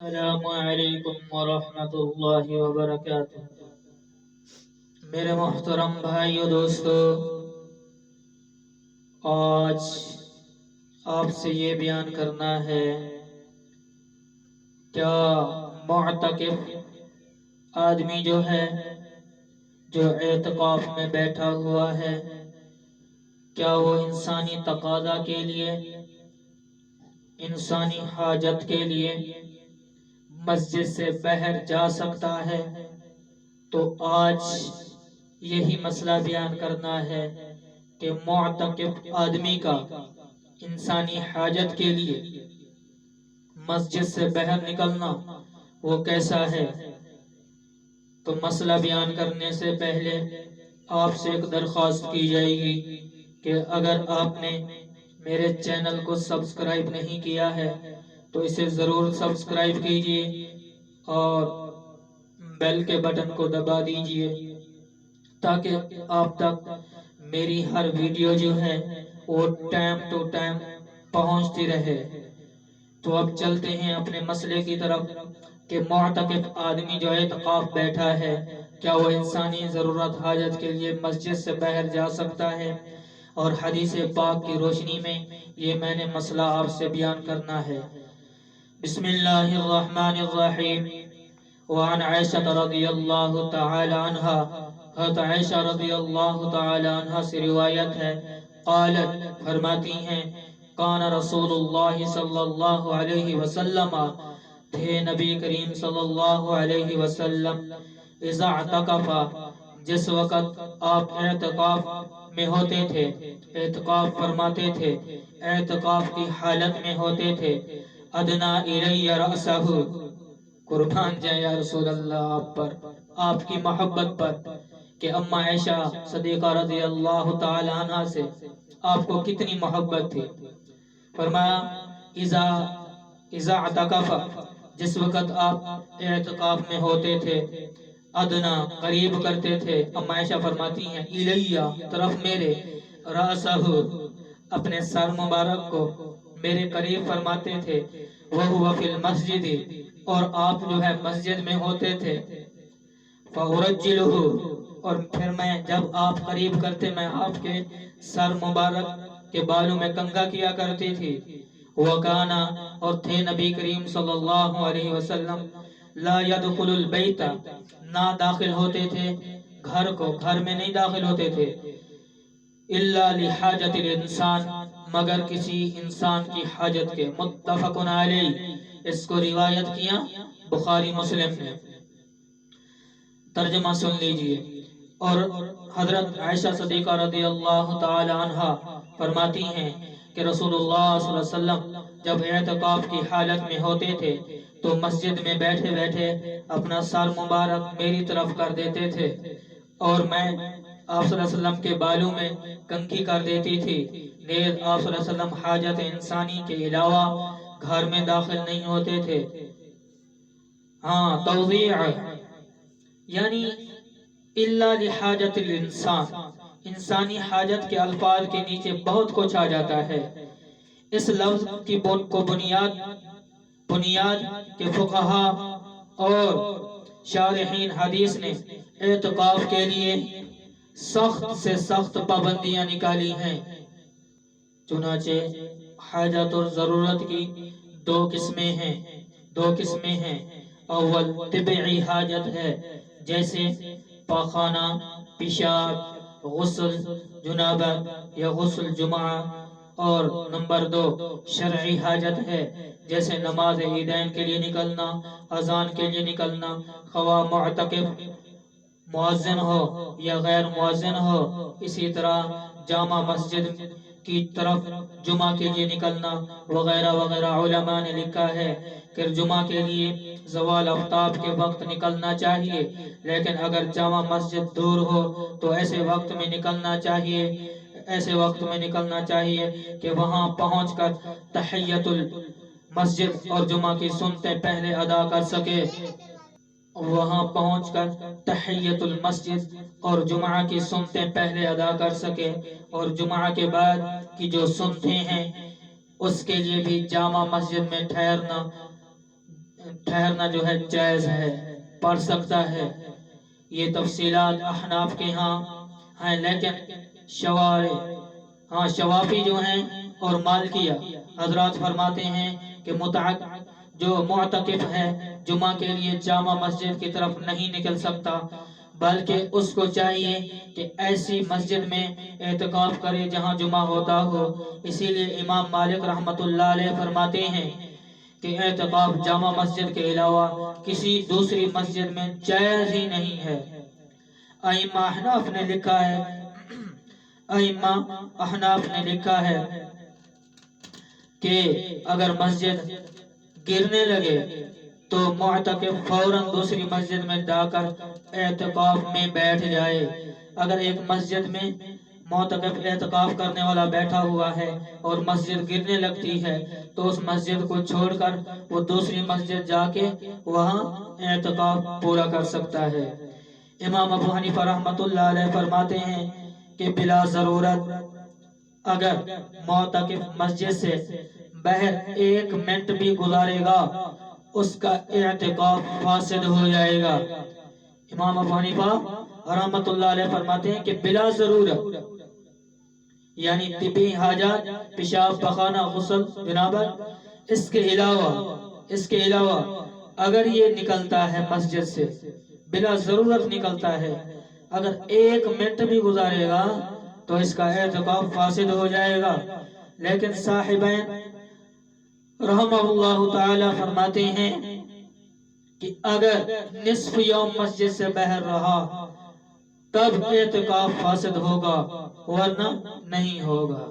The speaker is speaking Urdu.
السلام علیکم ورحمۃ اللہ وبرکاتہ۔ میرے محترم بھائیو دوستو، آج آپ سے یہ بیان کرنا ہے کیا معتکف آدمی جو اعتکاف میں بیٹھا ہوا ہے، کیا وہ انسانی تقاضا کے لیے، انسانی حاجت کے لیے مسجد سے باہر جا سکتا ہے؟ تو آج یہی مسئلہ بیان کرنا ہے کہ معتکف آدمی کا انسانی حاجت کے لیے مسجد سے باہر نکلنا وہ کیسا ہے۔ تو مسئلہ بیان کرنے سے پہلے آپ سے ایک درخواست کی جائے گی کہ اگر آپ نے میرے چینل کو سبسکرائب نہیں کیا ہے تو اسے ضرور سبسکرائب کیجئے اور بیل کے بٹن کو دبا دیجئے تاکہ آپ تک میری ہر ویڈیو جو ہے وہ ٹائم ٹو ٹائم پہنچتی رہے۔ تو اب چلتے ہیں اپنے مسئلے کی طرف کہ معتکف آدمی جو اعتکاف بیٹھا ہے، کیا وہ انسانی ضرورت حاجت کے لیے مسجد سے باہر جا سکتا ہے؟ اور حدیث پاک کی روشنی میں یہ میں نے مسئلہ آپ سے بیان کرنا ہے۔ بسم اللہ الرحمن الرحیم۔ وعن عائشہ رضی اللہ تعالی عنہ، حضرت عائشہ رضی اللہ تعالی عنہ سے روایت ہے، قالت فرماتی ہیں، کان رسول اللہ صلی اللہ علیہ وسلم، تھے نبی کریم صلی اللہ علیہ وسلم، اذا اعتکف، جس وقت آپ اعتکاف میں ہوتے تھے، اعتکاف فرماتے تھے، اعتکاف کی حالت میں ہوتے تھے، ادنا الی رأسہ، قربان جائے یا رسول اللہ آپ پر، آپ کی محبت پر کہ اما عائشہ صدیقہ رضی اللہ تعالی عنہ سے آپ کو کتنی محبت تھی۔ فرمایا اذا اعتکف، جس وقت آپ اعتکاف میں ہوتے تھے، ادنا قریب کرتے تھے، اما عائشہ فرماتی ہیں، الیہ طرف میرے، رأسہ اپنے سر مبارک کو میرے قریب فرماتے تھے، وَهُوَ فِي الْمَسْجِدِ، اور آپ جو ہے مسجد میں ہوتے تھے، فَأُرَجِّلُهُ، اور پھر میں جب آپ قریب کرتے میں آپ کے سر مبارک کے بالوں میں کنگھا کیا کرتی تھی، وَكَانَ، اور تھے نبی کریم صلی اللہ علیہ وسلم، لا يدخل البیت، نہ داخل ہوتے تھے گھر کو، گھر میں نہیں داخل ہوتے تھے، الا لحاجت الانسان، مگر کسی انسان کی حاجت کے، متفق علیہ، اس کو روایت کیا بخاری مسلم نے۔ ترجمہ سن لیجئے۔ اور حضرت عائشہ صدیقہ رضی اللہ تعالی عنہ فرماتی ہیں کہ رسول اللہ صلی اللہ علیہ وسلم جب اعتکاف کی حالت میں ہوتے تھے تو مسجد میں بیٹھے بیٹھے اپنا سر مبارک میری طرف کر دیتے تھے اور میں آپ صلی اللہ علیہ وسلم کے بالوں میں کنگھی کر دیتی تھی، نیز آپ صلی اللہ علیہ وسلم حاجت انسانی کے علاوہ گھر میں داخل نہیں ہوتے تھے۔ ہاں، توضیع یعنی الا لحاجت الانسان، انسانی حاجت کے الفاظ کے نیچے بہت کچھ آ جاتا ہے۔ اس لفظ کی کو بنیاد کے فقہا اور شارحین حدیث نے اعتکاف کے لیے سخت سے سخت پابندیاں نکالی ہیں۔ چنانچہ حاجت اور ضرورت کی دو قسمیں ہیں۔ اول طبعی حاجت ہے، جیسے پاخانہ، پیشاب، غسل جنابت یا غسل جمعہ، اور نمبر دو شرعی حاجت ہے، جیسے نماز عیدین کے لیے نکلنا، اذان کے لیے نکلنا، خواہ معتکف مؤذن ہو یا غیر مؤذن ہو، اسی طرح جامع مسجد کی طرف جمعہ کے لیے نکلنا وغیرہ وغیرہ۔ علماء نے لکھا ہے کہ جمعہ کے لیے زوال آفتاب کے وقت نکلنا چاہیے، لیکن اگر جامع مسجد دور ہو تو ایسے وقت میں نکلنا چاہیے کہ وہاں پہنچ کر تحیت المسجد اور جمعہ کی سنتیں پہلے ادا کر سکے، وہاں پہنچ کر تحیت المسجد اور جمعہ کی سنتیں پہلے ادا کر سکے، اور جمعہ کے بعد کی جو سنتیں ہیں اس کے لیے بھی جامع مسجد میں ٹھہرنا ٹھہرنا جو ہے جائز ہے، پڑھ سکتا ہے۔ یہ تفصیلات احناف کے ہاں ہیں، لیکن شوافی جو ہیں اور مالکیہ حضرات فرماتے ہیں کہ جو معتکف ہے جمعہ کے لیے جامع مسجد کی طرف نہیں نکل سکتا، بلکہ اس کو چاہیے کہ ایسی مسجد میں اعتکاف کرے جہاں جمعہ ہوتا ہو۔ اسی لیے امام مالک رحمت اللہ علیہ فرماتے ہیں کہ اعتکاف جامع مسجد کے علاوہ کسی دوسری مسجد میں جائز ہی نہیں ہے۔ ائمہ احناف نے لکھا ہے کہ اگر مسجد گرنے لگے تو معتکف فوراً دوسری مسجد میں جا کر اعتکاف میں بیٹھ جائے۔ اگر ایک مسجد میں معتکف اعتکاف کرنے والا بیٹھا ہوا ہے اور مسجد گرنے لگتی ہے تو اس مسجد کو چھوڑ کر وہ دوسری مسجد جا کے وہاں اعتکاف پورا کر سکتا ہے۔ امام ابو حنیفہ رحمت اللہ علیہ فرماتے ہیں کہ بلا ضرورت اگر معتکف مسجد سے باہر 1 منٹ بھی گزارے گا اس کا اعتکاف فاسد ہو جائے گا۔ امام ابو حنیفہ رحمت اللہ علیہ فرماتے ہیں کہ بلا ضرورت، یعنی طبی حاجات، پیشاب پخانہ، غسل، جنابت، اس کے علاوہ اگر یہ نکلتا ہے مسجد سے، بلا ضرورت نکلتا ہے، اگر 1 منٹ بھی گزارے گا تو اس کا اعتکاف فاسد ہو جائے گا۔ لیکن صاحبین رحمہ اللہ تعالی فرماتے ہیں کہ اگر نصف یوم مسجد سے باہر رہا تب اعتکاف فاسد ہوگا، ورنہ نہیں ہوگا۔